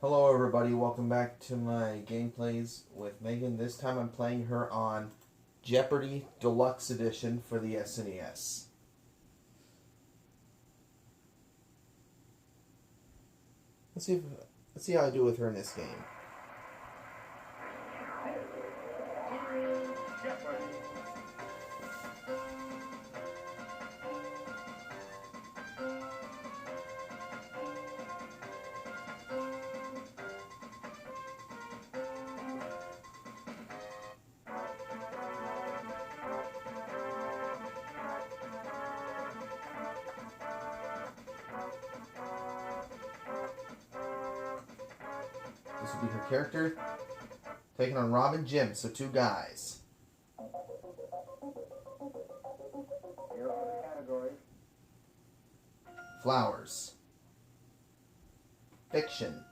Hello everybody, welcome back to my gameplays with Megan. This time I'm playing her on Jeopardy Deluxe Edition for the SNES. Let's see how I do with her in this game. Jeopardy! This will be her character, taking on Rob and Jim, so two guys. Here are the categories. Flowers. Fiction.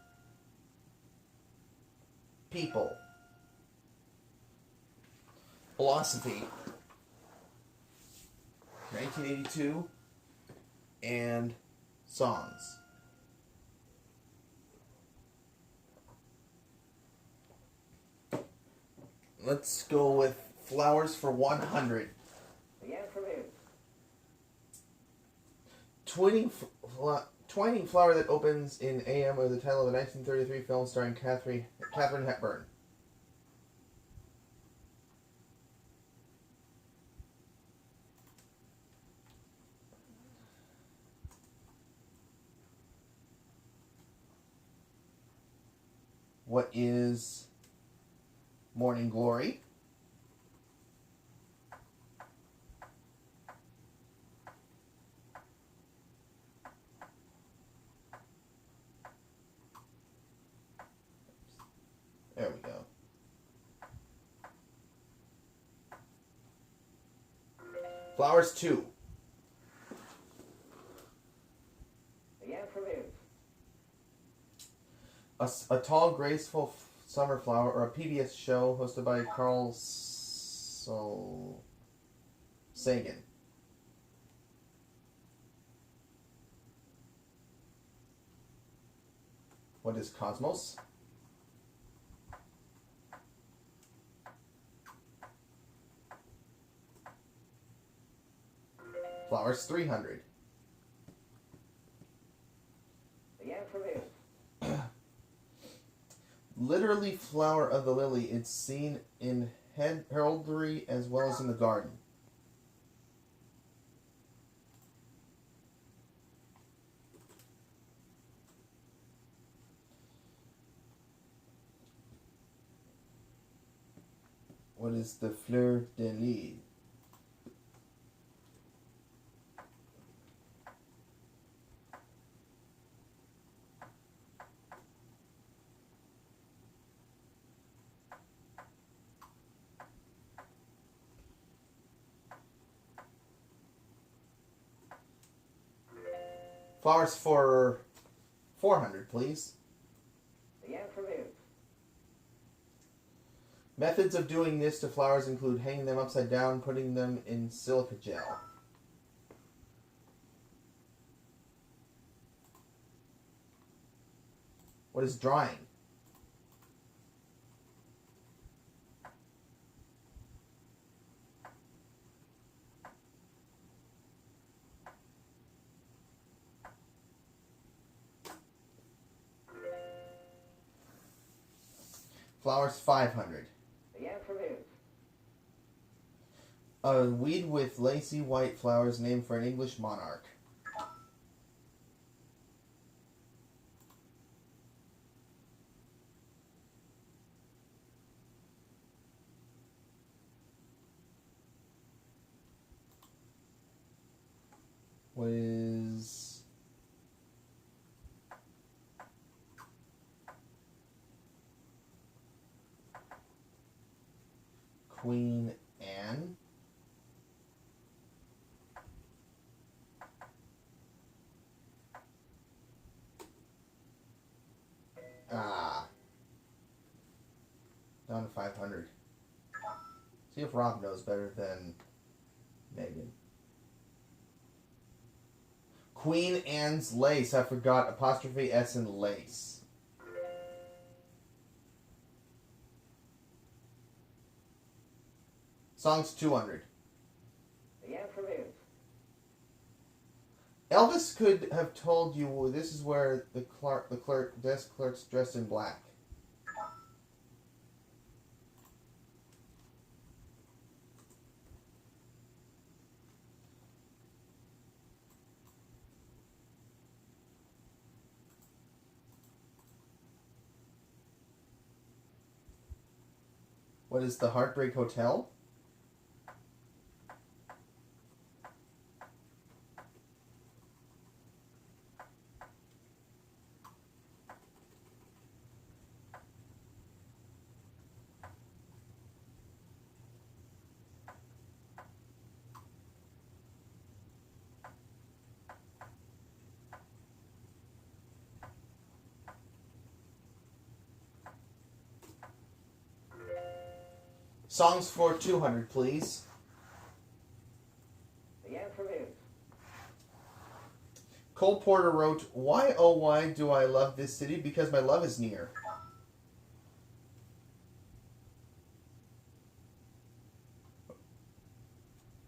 People. Philosophy. 1982. And songs. Let's go with flowers for 100. The answer is Twining Flower That Opens in AM are the title of a 1933 film starring Katharine Hepburn. What is Morning Glory? There we go. Flowers 2. the answer is A tall, graceful summer flower, or a PBS show hosted by Carl Sagan. What is Cosmos? Flowers 300. the answer is Literally flower of the lily. It's seen in heraldry as well as in the garden. What is the fleur de lis? Flowers for 400, please. the answer is Methods of doing this to flowers include hanging them upside down, putting them in silica gel. What is drying? Flowers 500. the answer is A weed with lacy white flowers named for an English monarch. What is Queen Anne? Down to 500. See if Rob knows better than Megan. Queen Anne's Lace. I forgot apostrophe S in lace. Song's 200. The answer is Elvis could have told you this is where the desk clerk's dressed in black. What is the Heartbreak Hotel? Songs for 200, please. the answer is Cole Porter wrote, "Why, oh why do I love this city? Because my love is near."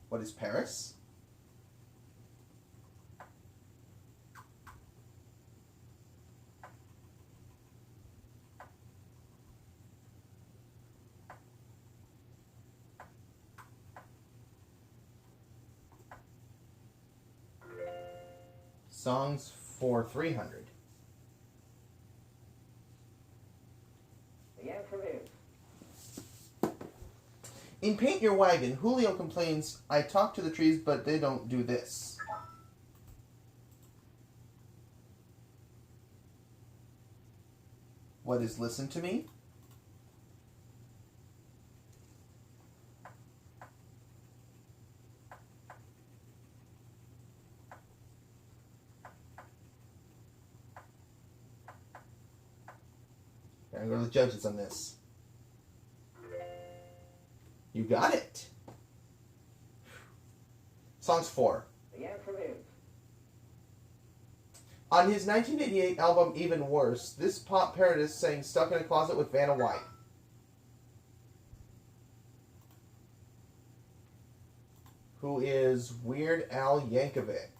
What is Paris? Songs for 300. the answer is In Paint Your Wagon, Julio complains, "I talk to the trees, but they don't do this." What is Listen to Me? Gotta go to the judges on this. You got it. Songs 4. the answer is On his 1988 album Even Worse, this pop parodist sang Stuck in a Closet with Vanna White. Who is Weird Al Yankovic.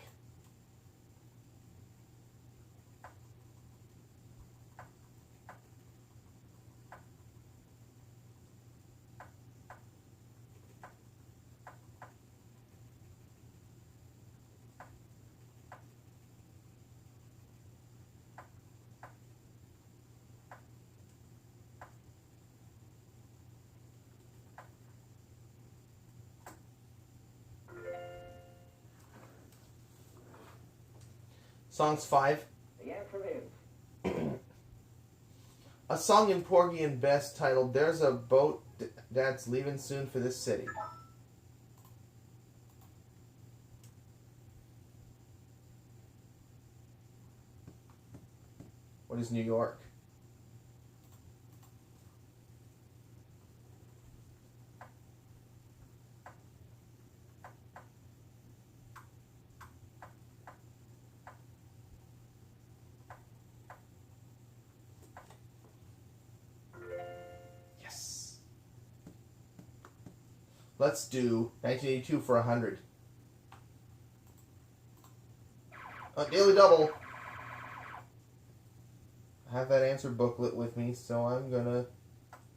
Songs 5. the answer is A song in Porgy and Bess titled There's a Boat That's Leaving Soon for This City. What is New York? Yes. Let's do 1982 for 100. A daily double. I have that answer booklet with me, so I'm gonna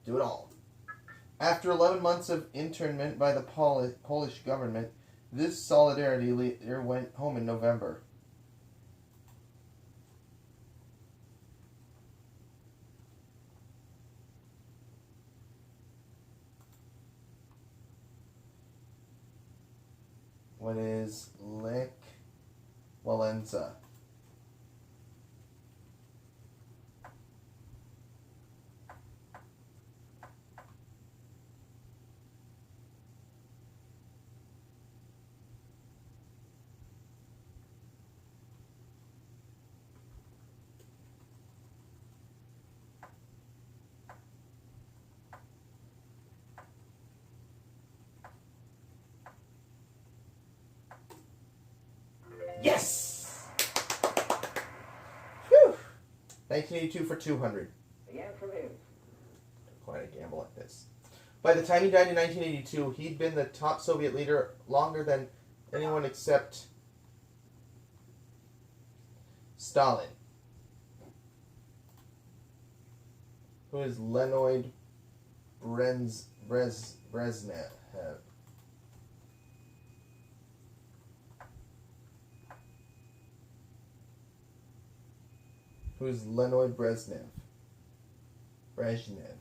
do it all. After 11 months of internment by the Polish government, this solidarity leader went home in November. What is Lech Walesa? Yes! Whew! 1982 for 200. the answer is Quite a gamble at this. By the time he died in 1982, he'd been the top Soviet leader longer than anyone except Stalin. Who is Leonid Brezhnev? Who is Leonid Brezhnev? Brezhnev.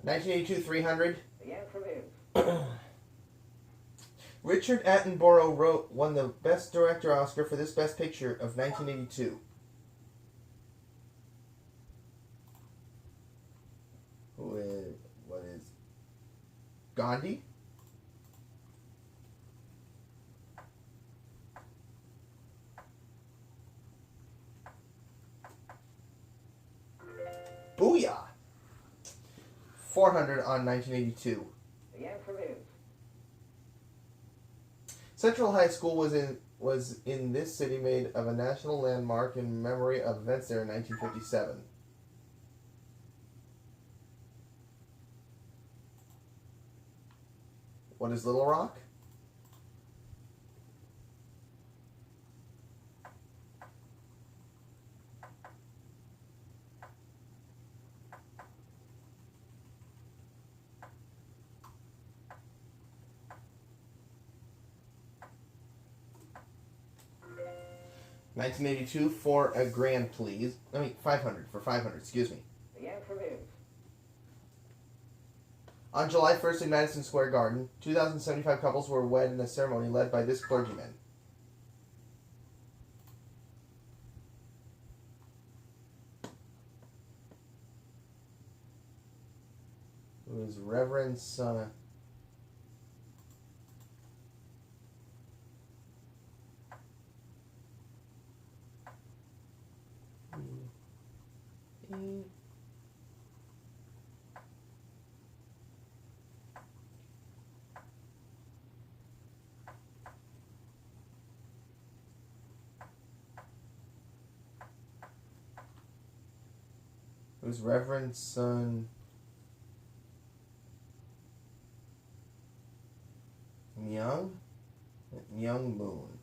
1982, 300. The answer is Richard Attenborough won the Best Director Oscar for this Best Picture of 1982. What is Gandhi? Booyah! 400 on 1982. the answer is Central High School was in this city, made of a national landmark in memory of events there in 1957. What is Little Rock? $1982 for a grand, please. 500 for 500. Excuse me. the answer is On July 1st in Madison Square Garden, 2,075 couples were wed in a ceremony led by this clergyman. Who is Reverend Son? Who's Reverend Son Myung? Myung Moon.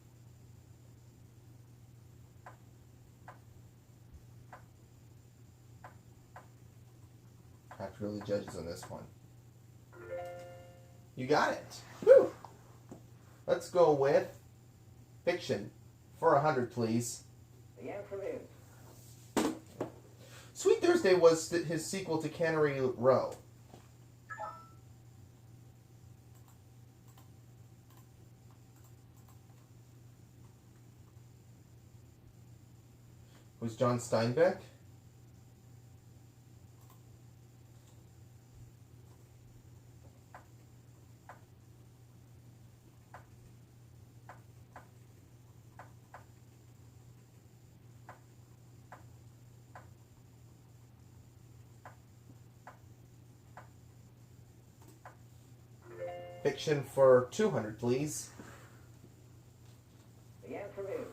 Have to really judges on this one. You got it. Woo! Let's go with fiction for 100, please. the answer is Sweet Thursday was his sequel to Cannery Row. Who's John Steinbeck? Fiction for 200, please. the answer is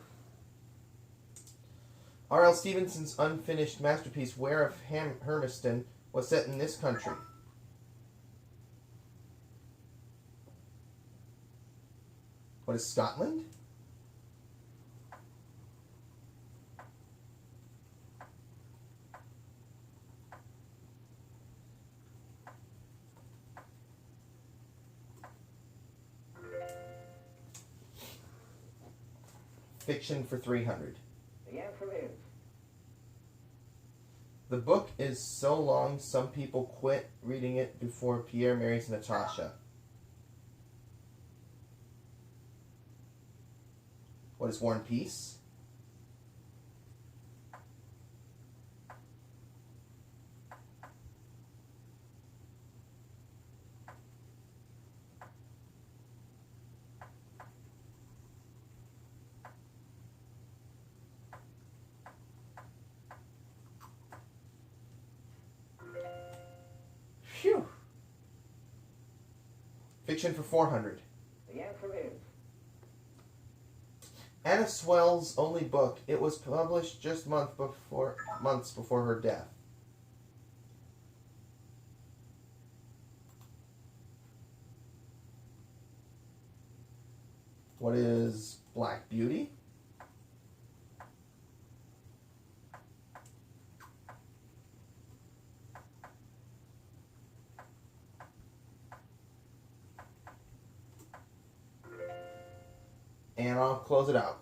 R.L. Stevenson's unfinished masterpiece, Ware of Hermiston, was set in this country. What is Scotland? Fiction for 300. the answer is The book is so long some people quit reading it before Pierre marries Natasha. What is War and Peace? Fiction for 400. The answer is Anna Swell's only book. It was published just months before her death. What is Black Beauty? And I'll close it out.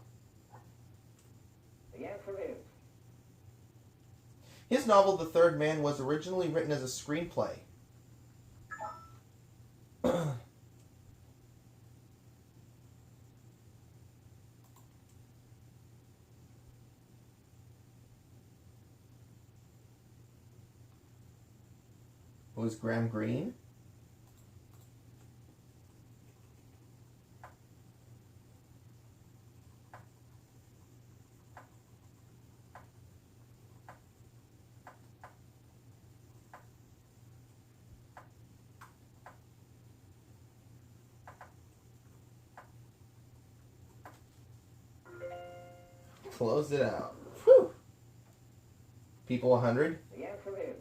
the answer is His novel, The Third Man, was originally written as a screenplay. Was Graham Greene? Close it out. Whew. People 100. the answer is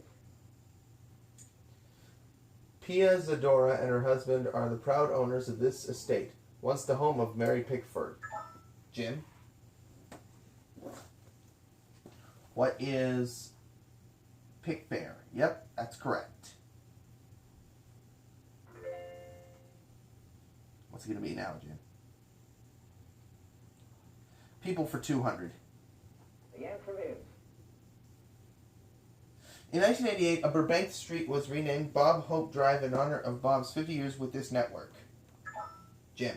Pia Zadora and her husband are the proud owners of this estate, once the home of Mary Pickford. Jim? What is Pickfair? Yep, that's correct. What's it going to be now, Jim? People for 200. the answer is In 1988, a Burbank street was renamed Bob Hope Drive in honor of Bob's 50 years with this network. Jim.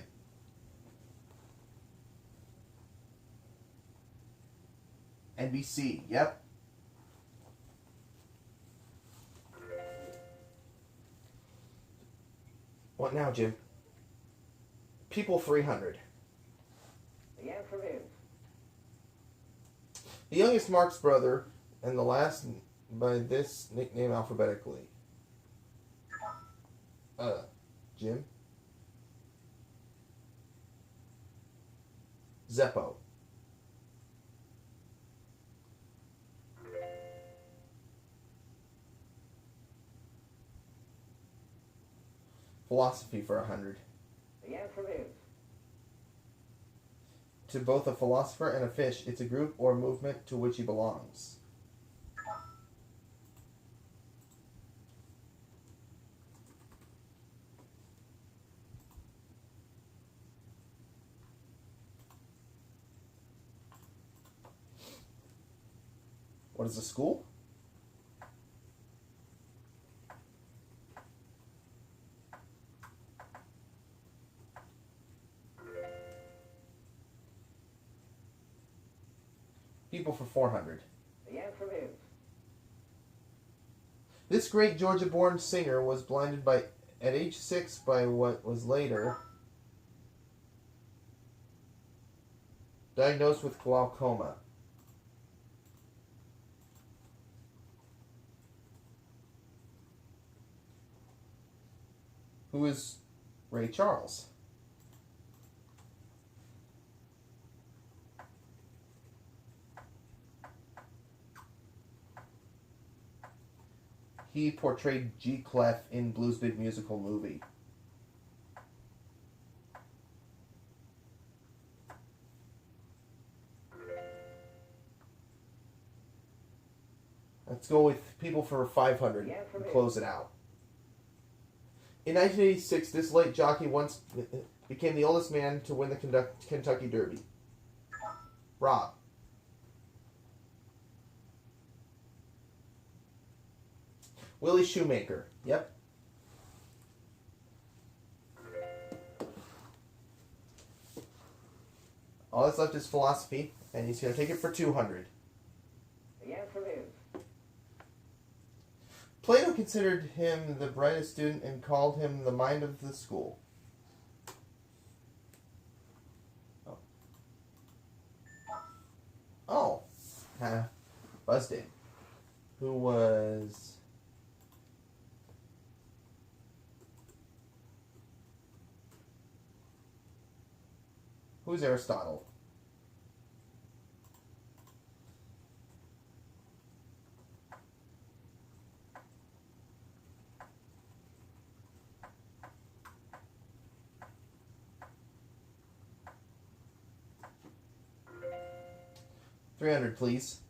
NBC, yep. What now, Jim? People 300. the answer is The youngest Marx brother and the last by this nickname alphabetically. Jim? Zeppo. Philosophy for 100. the answer is To both a philosopher and a fish, it's a group or movement to which he belongs. What is a school? People for 400. the answer is This great Georgia-born singer was blinded at age 6 by what was later diagnosed with glaucoma. Who is Ray Charles? He portrayed G. Clef in Blues Big Musical movie. Let's go with people for 500 and close it out. In 1986, this late jockey once became the oldest man to win the Kentucky Derby. Rob. Willie Shoemaker. Yep. All that's left is philosophy, and he's going to take it for 200. the answer is Plato considered him the brightest student and called him the mind of the school. Oh. Buzzed it. Who was... Who's Aristotle? $300, please.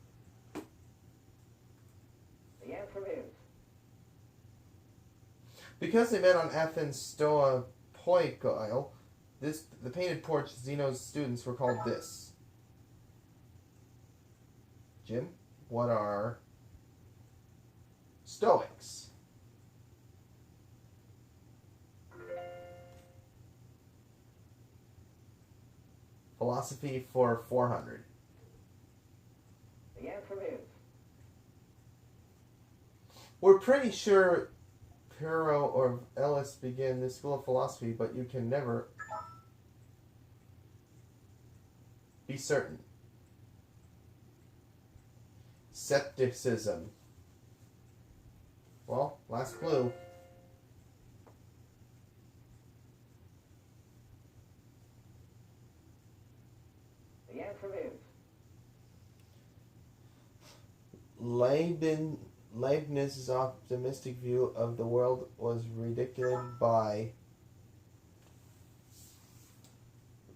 The answer is Because they met on Athens' Stoa Poikile, the painted porch Zeno's students were called this. Jim, what are Stoics? Philosophy for 400. the answer is We're pretty sure Pyrrho or Ellis began this school of philosophy, but you can never be certain. Skepticism. Well, last clue. the answer is Leibniz's optimistic view of the world was ridiculed by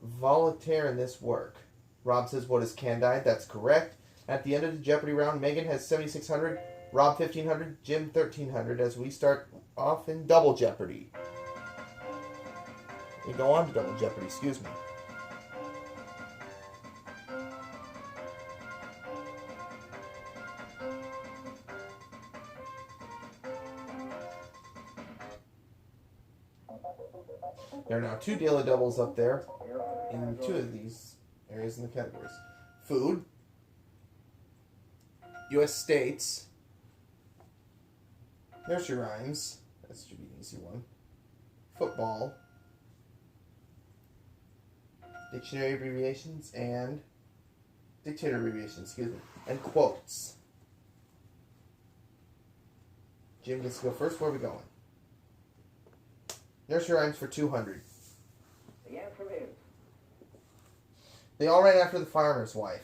Voltaire in this work. Rob says, what is Candide? That's correct. At the end of the Jeopardy round, Megan has 7,600, Rob 1,500, Jim 1,300 as we start off in Double Jeopardy. We go on to Double Jeopardy, excuse me. There are now 2 daily doubles up there in 2 of these areas in the categories. Food, U.S. states, nursery rhymes, that should be an easy one, football, dictionary abbreviations, and dictator abbreviations, excuse me, and quotes. Jim gets to go first. Where are we going? Nursery rhymes for 200. the answer is They all ran after the farmer's wife.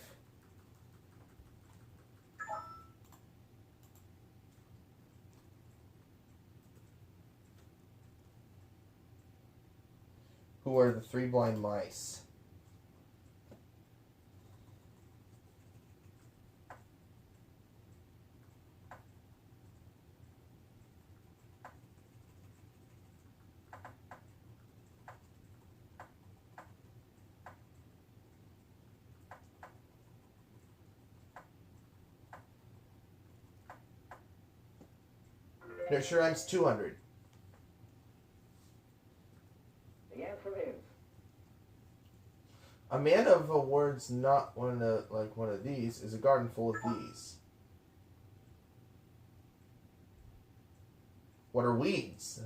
Who are the 3 blind mice? Nursery rhymes 200. the answer is A man of a word's not one of these is a garden full of these. What are weeds?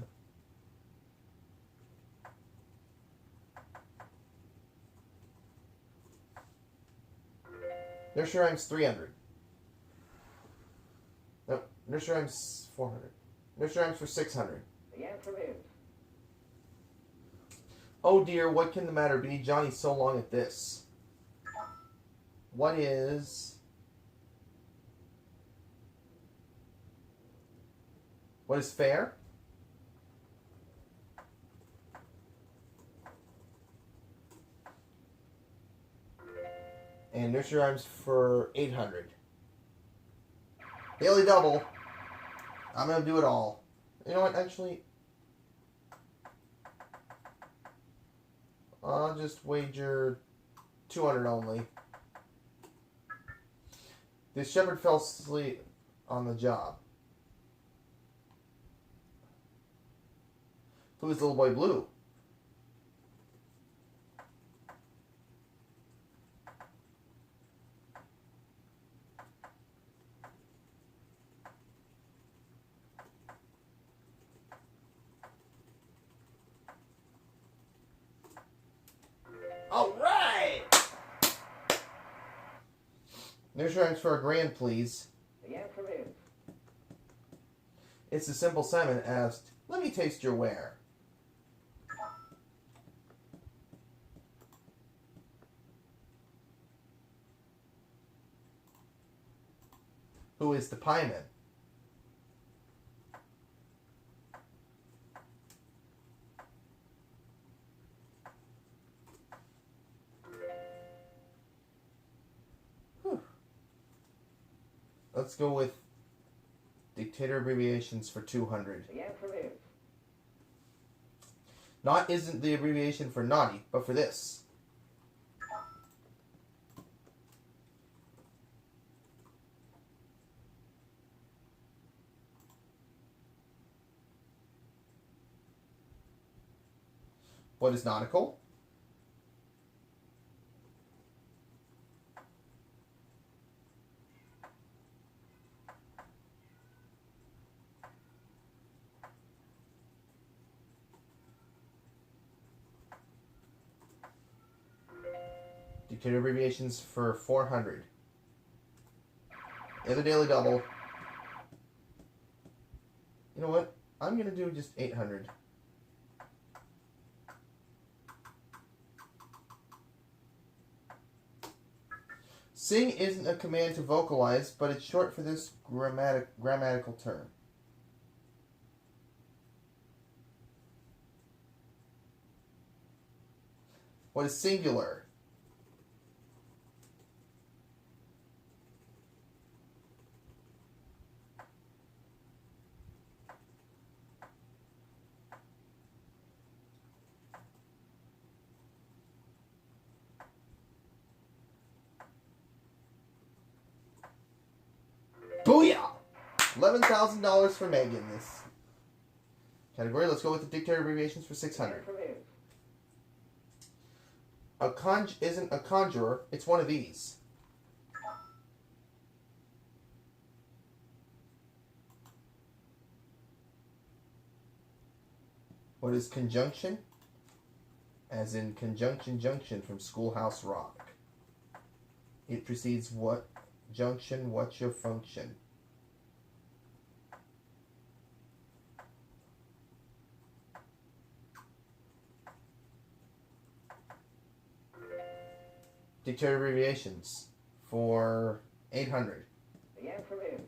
Nursery rhymes 300. No, nursery rhymes 400. Nursery rhymes for 600. the answer is Oh dear, what can the matter be? Johnny's so long at this. What is fair? And nursery rhymes for 800. Daily double. I'm going to do it all. You know what, actually, I'll just wager 200 only. This shepherd fell asleep on the job. Who is Little Boy Blue? All right. Nursery rhymes for a grand, please. the answer is It's a simple Simon asked, "Let me taste your ware." Who is the pie man? Whew. Let's go with dictator abbreviations for 200. The answer is Not isn't the abbreviation for naughty, but for this. What is nautical? Dictator abbreviations for 400. The other daily double. You know what? I'm going to do just 800. Sing isn't a command to vocalize, but it's short for this grammatical term. What is singular? Booyah! $11,000 for Megan this category. Let's go with the dictator abbreviations for the 600. answer is A conj isn't a conjurer, it's one of these. What is conjunction? As in conjunction junction from Schoolhouse Rock. It precedes what junction, what's your function? Dictator abbreviations for 800. the answer is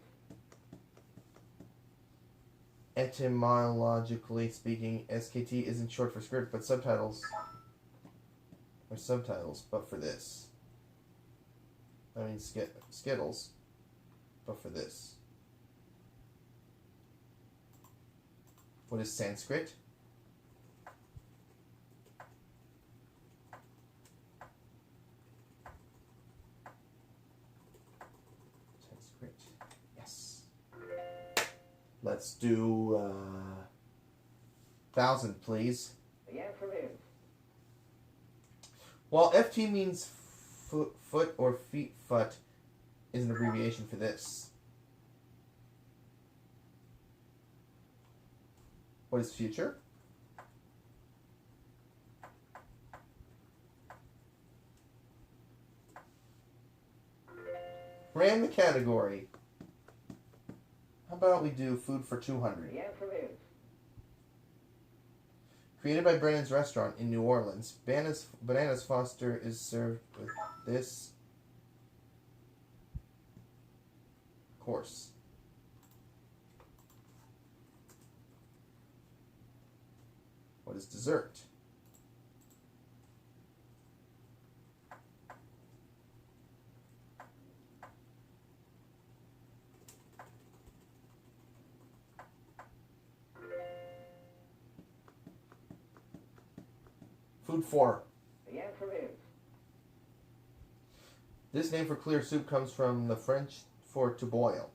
Etymologically speaking, SKT isn't short for script, but subtitles. Or subtitles, but for this. I mean, Skittles, but for this. What is Sanskrit? Sanskrit. Yes. Let's do 1,000, please. the answer is While FT means foot or feet, foot is an abbreviation for this. What is future? Ran the category. How about we do food for 200? the answer is Created by Brennan's Restaurant in New Orleans, Bananas Foster is served with this course. What is dessert? Food for. the answer is This name for clear soup comes from the French for to boil.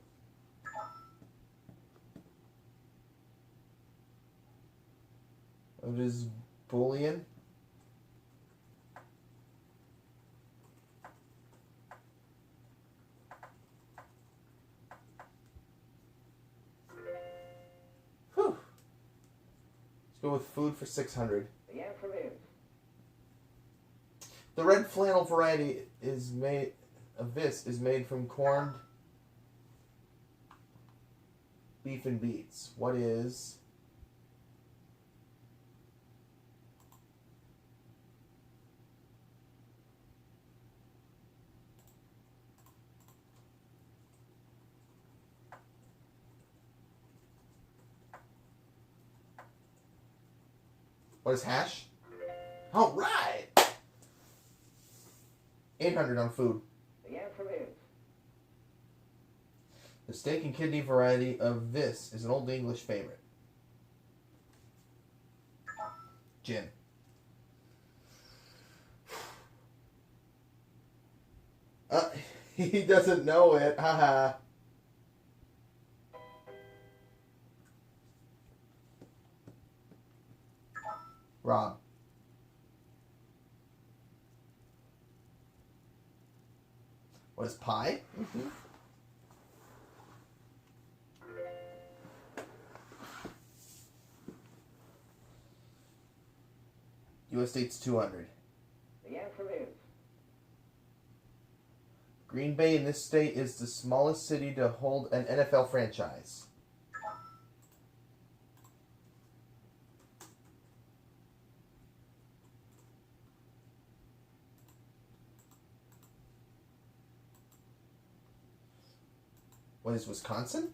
It is bouillon. Whew. Let's go with food for 600. the answer is The red flannel variety is made from corned beef and beets. What is What is hash? All right. 800 on food. The answer is The steak and kidney variety of this is an Old English favorite. Gin. He doesn't know it. Haha. Rob. What is pie? Mm-hmm. U.S. State's 200. the answer is Green Bay in this state is the smallest city to hold an NFL franchise. What is Wisconsin?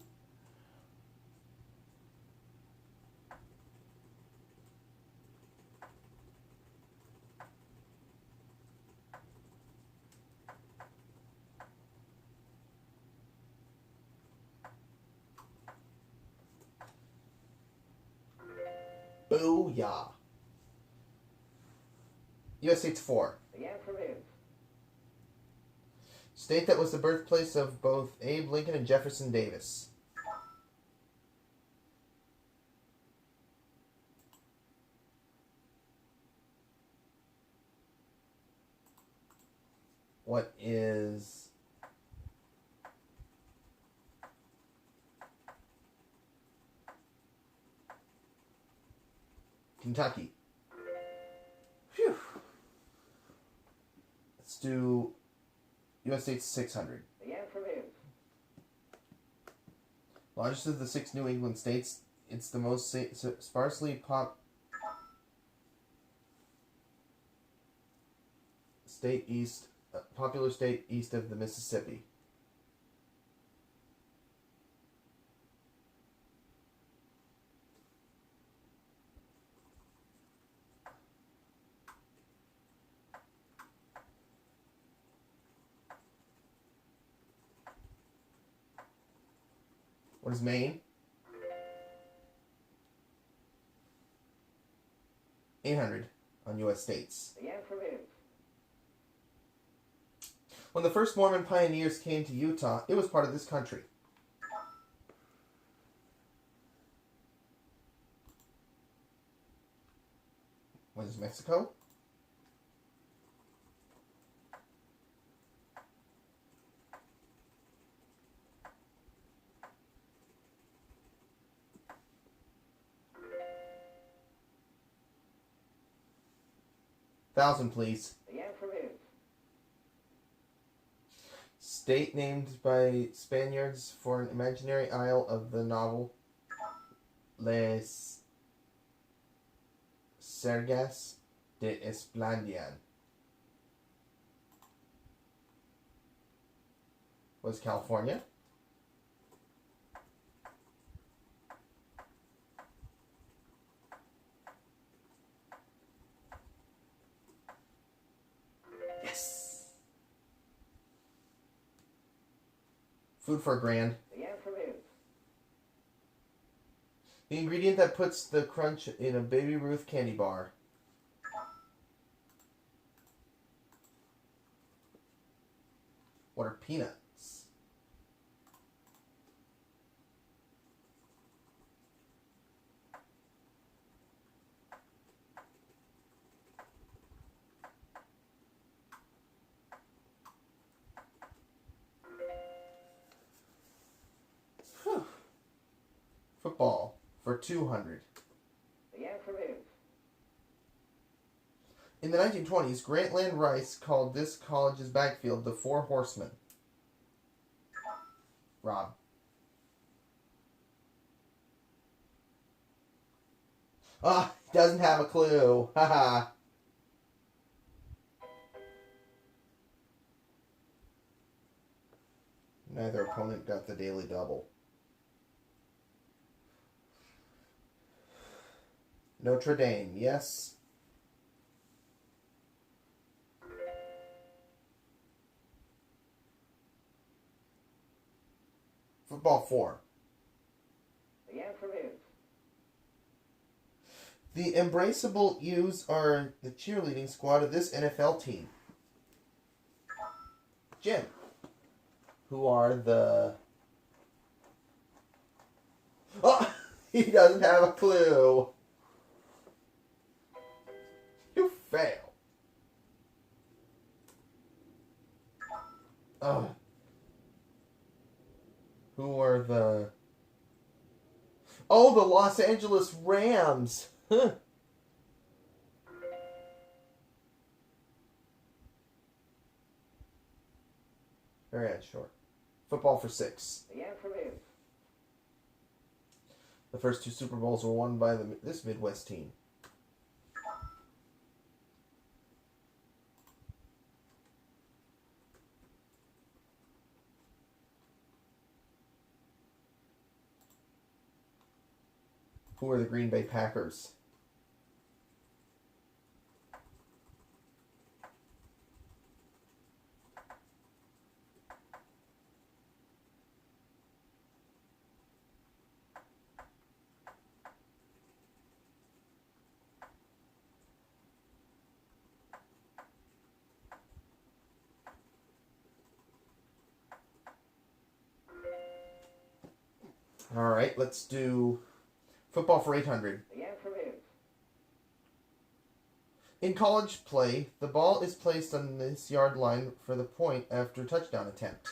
Booyah. U.S. State's 4. the answer is State that was the birthplace of both Abe Lincoln and Jefferson Davis. What is Kentucky? Phew. Let's do U.S. State's 600. the answer is Largest of the 6 New England states, it's the most sparsely popular state east of the Mississippi. What is Maine? 800 on U.S. states. the answer is When the first Mormon pioneers came to Utah, it was part of this country. What is Mexico? Thousand, please. the answer is State named by Spaniards for an imaginary isle of the novel Les Sergas de Esplandian. Was California? Yes. Food for $1,000. the answer is The ingredient that puts the crunch in a Baby Ruth candy bar. What are peanuts? Whew. Football for 200. the answer is In the 1920s, Grantland Rice called this college's backfield the Four Horsemen. Rob. Doesn't have a clue. Haha. Neither opponent got the daily double. Notre Dame, yes. Football 4. The answer is The Embraceable U's are the cheerleading squad of this NFL team. Jim. Who are the... Oh! He doesn't have a clue. You fail. Who are the... Oh, the Los Angeles Rams. Huh. Very short. Football for 6. the answer is The first 2 Super Bowls were won by this Midwest team. Who are the Green Bay Packers? All right, let's do football for 800. the answer is In college play, the ball is placed on this yard line for the point after touchdown attempt.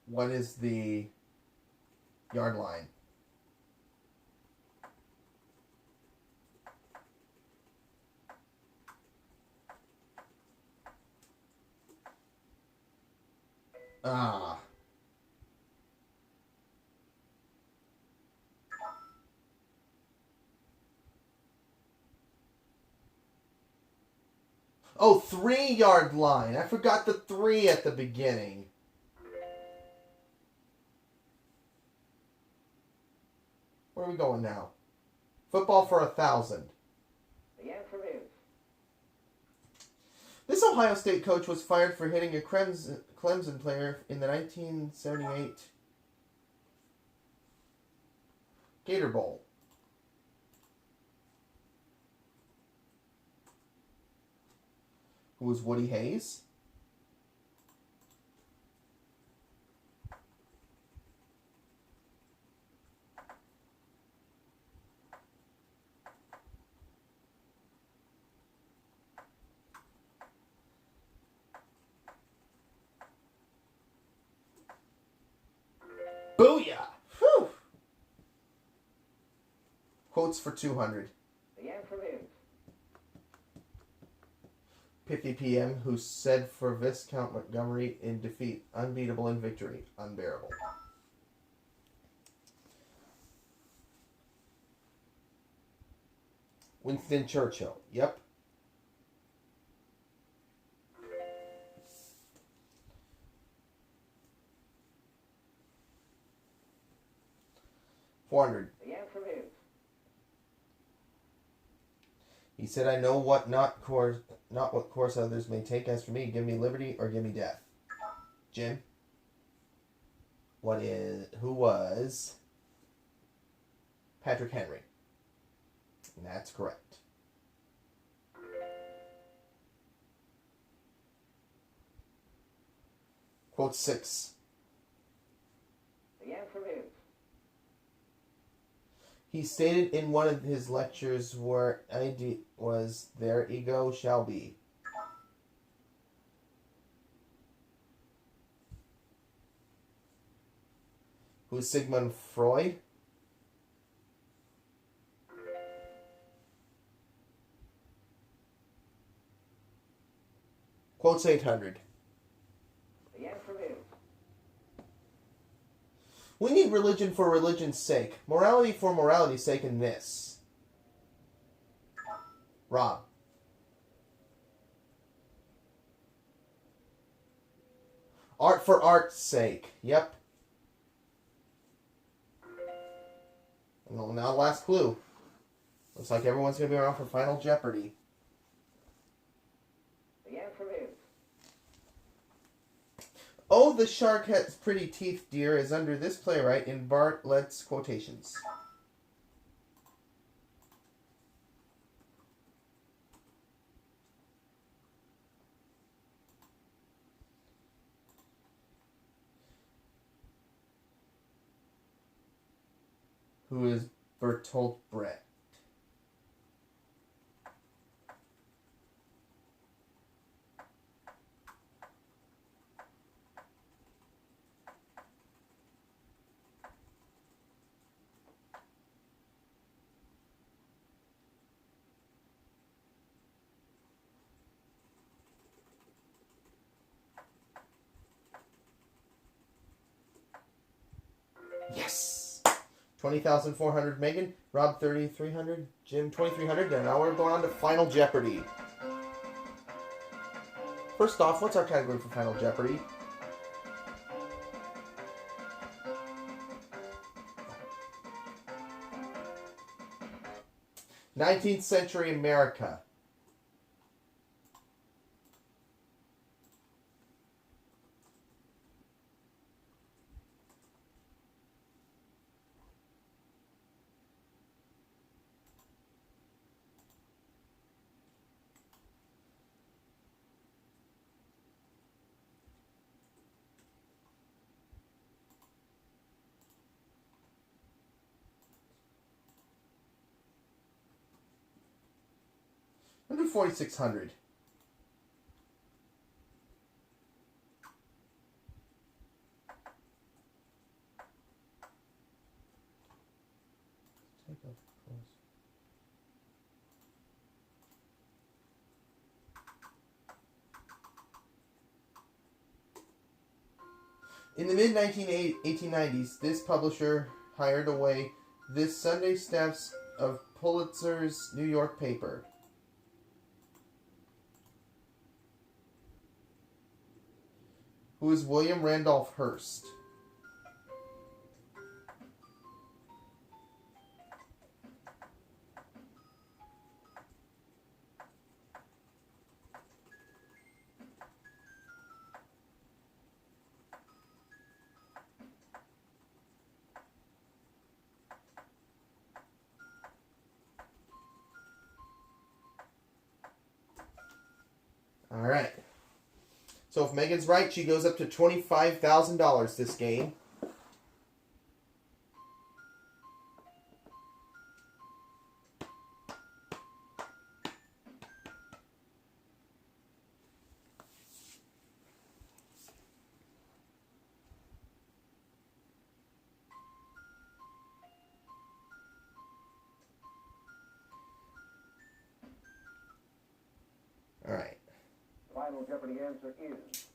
What is the yard line? Ah. Oh, 3-yard line. I forgot the 3 at the beginning. Where are we going now? Football for 1,000. the answer is This Ohio State coach was fired for hitting a Clemson player in the 1978 Gator Bowl. Who was Woody Hayes? Booyah! Whew! Quotes for 200. the answer is Pithy PM, who said for Viscount Montgomery in defeat, unbeatable in victory, unbearable. Winston Churchill. Yep. $400. the answer is He said, "I know what not what course others may take. As for me, give me liberty or give me death." Jim. Who was Patrick Henry? And that's correct. Quote 6. the answer is He stated in one of his lectures where ID was their ego shall be. Who's Sigmund Freud? Quotes 800. the answer is We need religion for religion's sake. Morality for morality's sake in this. Rob. Art for art's sake. Yep. Well, now last clue. Looks like everyone's going to be around for Final Jeopardy. The answer is Oh, the shark has pretty teeth, dear, is under this playwright in Bartlett's quotations. Who is Bertolt Brecht? Yes! 20,400 Megan, Rob 3,300, Jim 2,300, and now we're going on to Final Jeopardy. First off, what's our category for Final Jeopardy? '19th century America. I'll do 4,600. In the mid-1890s, this publisher hired away this Sunday staffs of Pulitzer's New York paper. Who is William Randolph Hearst? All right. So if Megan's right, she goes up to $25,000 this game. All right. Final Jeopardy answer is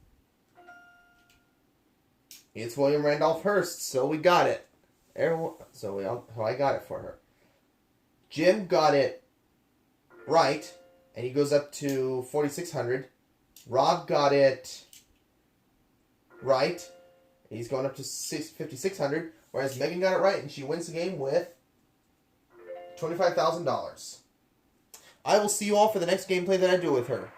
It's William Randolph Hearst, so we got it. So I got it for her. Jim got it right, and he goes up to 4,600. Rob got it right, and he's going up to 5,600. Whereas Megan got it right, and she wins the game with $25,000. I will see you all for the next gameplay that I do with her.